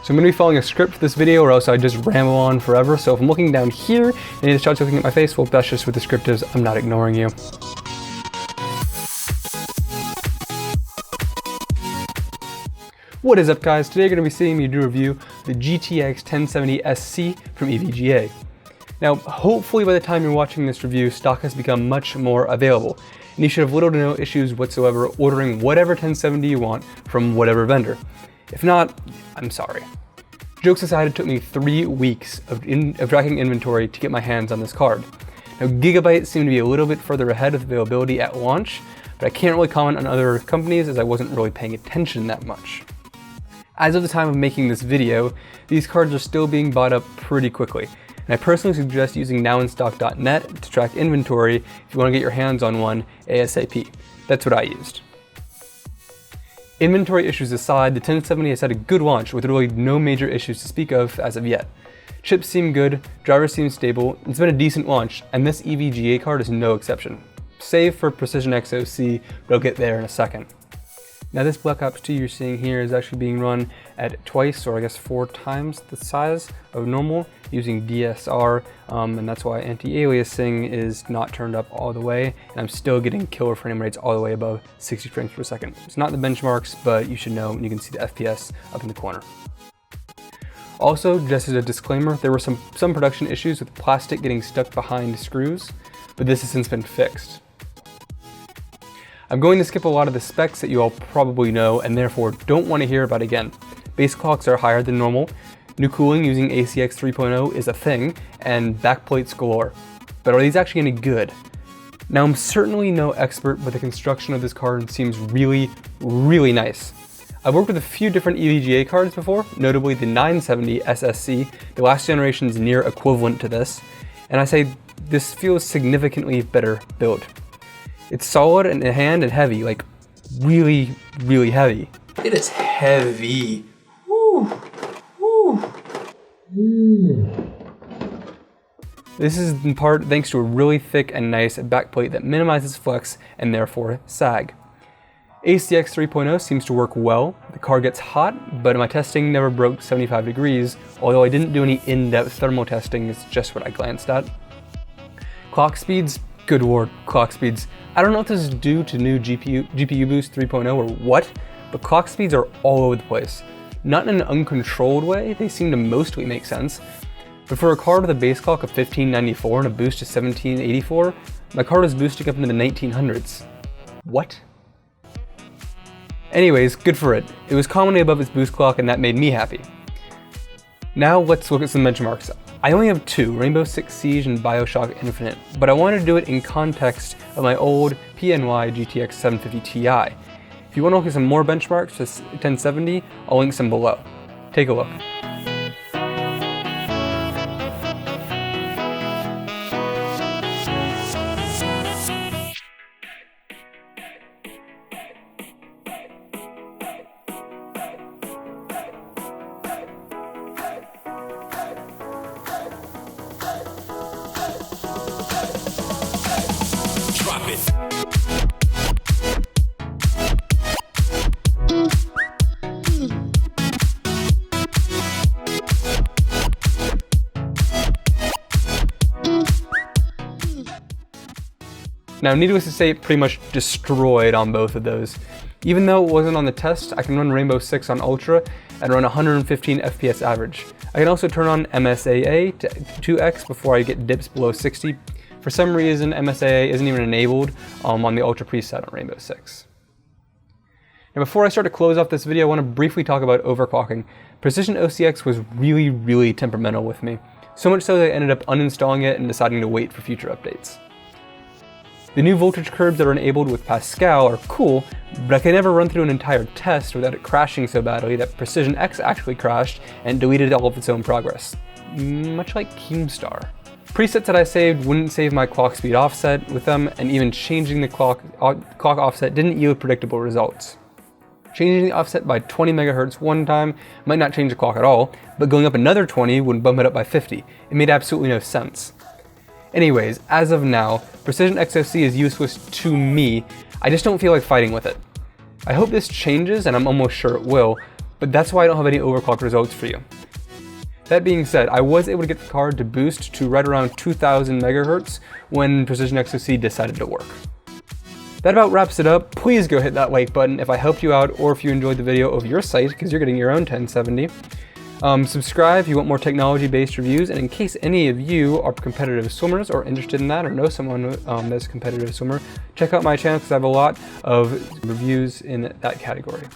So I'm going to be following a script for this video or else I just ramble on forever. So if I'm looking down here and any of the shots looking at my face, well, that's just what the script is. I'm not ignoring you. What is up, guys? Today you're going to be seeing me do a review of the GTX 1070 SC from EVGA. Now, hopefully by the time you're watching this review, stock has become much more available, and you should have little to no issues whatsoever ordering whatever 1070 you want from whatever vendor. If not, I'm sorry. Jokes aside, it took me 3 weeks of tracking inventory to get my hands on this card. Now, Gigabyte seemed to be a little bit further ahead of availability at launch, but I can't really comment on other companies as I wasn't really paying attention that much. As of the time of making this video, these cards are still being bought up pretty quickly, and I personally suggest using nowinstock.net to track inventory if you want to get your hands on one ASAP. That's what I used. Inventory issues aside, the 1070 has had a good launch with really no major issues to speak of as of yet. Chips seem good, drivers seem stable, it's been a decent launch, and this EVGA card is no exception. Save for Precision XOC, but I'll get there in a second. Now this Black Ops 2 you're seeing here is actually being run at twice, or I guess 4 times the size of normal using DSR, and that's why anti-aliasing is not turned up all the way, and I'm still getting killer frame rates all the way above 60 frames per second. It's not the benchmarks, but you should know, and you can see the FPS up in the corner. Also, just as a disclaimer, there were some production issues with plastic getting stuck behind screws, but this has since been fixed. I'm going to skip a lot of the specs that you all probably know and therefore don't want to hear about again. Base clocks are higher than normal, new cooling using ACX 3.0 is a thing, and backplates galore. But are these actually any good? Now, I'm certainly no expert, but the construction of this card seems really, really nice. I've worked with a few different EVGA cards before, notably the 970 SSC, the last generation's near equivalent to this, and I say this feels significantly better built. It's solid in the hand and heavy, like really, really heavy. It is heavy. Woo. Woo. This is in part thanks to a really thick and nice backplate that minimizes flex and therefore sag. ACX 3.0 seems to work well. The card gets hot, but my testing never broke 75 degrees, although I didn't do any in-depth thermal testing, it's just what I glanced at. Clock speeds, good lord, clock speeds. I don't know if this is due to new GPU Boost 3.0 or what, but clock speeds are all over the place. Not in an uncontrolled way, they seem to mostly make sense, but for a card with a base clock of 1594 and a boost to 1784, my card is boosting up into the 1900s. What? Anyways, good for it. It was commonly above its boost clock and that made me happy. Now let's look at some benchmarks. I only have 2, Rainbow Six Siege and BioShock Infinite, but I wanted to do it in context of my old PNY GTX 750 Ti. If you want to look at some more benchmarks for 1070, I'll link some below. Take a look. Now, needless to say, it pretty much destroyed on both of those. Even though it wasn't on the test, I can run Rainbow Six on Ultra and run 115 FPS average. I can also turn on MSAA to 2x before I get dips below 60. For some reason, MSAA isn't even enabled on the Ultra preset on Rainbow Six. Now, before I start to close off this video, I want to briefly talk about overclocking. Precision OCX was really, really temperamental with me. So much so that I ended up uninstalling it and deciding to wait for future updates. The new voltage curves that are enabled with Pascal are cool, but I can never run through an entire test without it crashing so badly that Precision X actually crashed and deleted all of its own progress. Much like Keemstar. Presets that I saved wouldn't save my clock speed offset with them, and even changing the clock offset didn't yield predictable results. Changing the offset by 20 MHz one time might not change the clock at all, but going up another 20 would bump it up by 50. It made absolutely no sense. Anyways, as of now, Precision XOC is useless to me. I just don't feel like fighting with it. I hope this changes, and I'm almost sure it will, but that's why I don't have any overclock results for you. That being said, I was able to get the card to boost to right around 2000 megahertz when Precision XOC decided to work. That about wraps it up. Please go hit that like button if I helped you out or if you enjoyed the video of your site, because you're getting your own 1070. Subscribe if you want more technology-based reviews, and in case any of you are competitive swimmers or interested in that or know someone that's a competitive swimmer, check out my channel because I have a lot of reviews in that category.